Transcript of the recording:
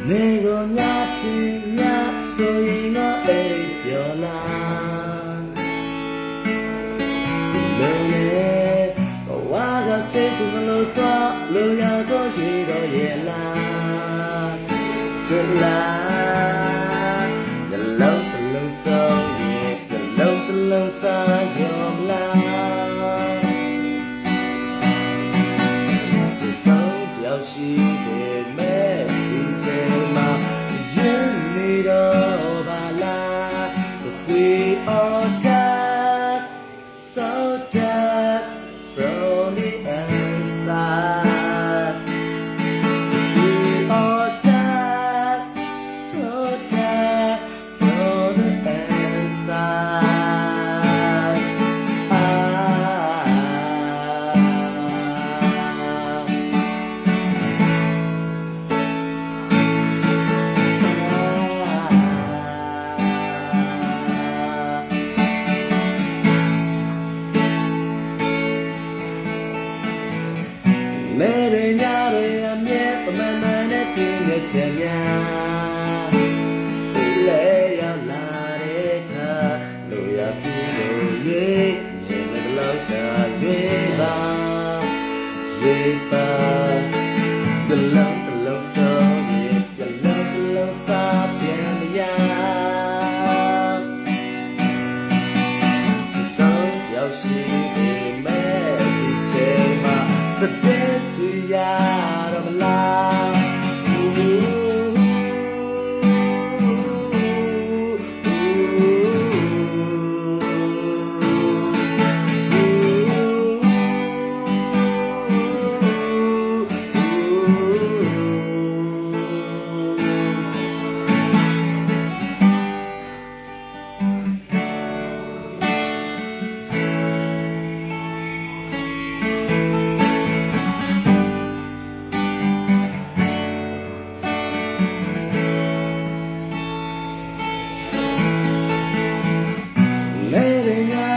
没个伢子伢，所以我会表达。路呢，我个谁都能路多，路要多许多夜啦，真啦，个路上夜，个路上有啦，只手掉西北美。We are dead, so dead from the inside. We are dead, so dead from the inside. Mary Nari, I'm yet a man at the Chenya. Lay a larica, Luya Kilo, ye, never loved a Jiba, the love so, the love so, yeah. She's so jealousy, made the dead out of life. Letting out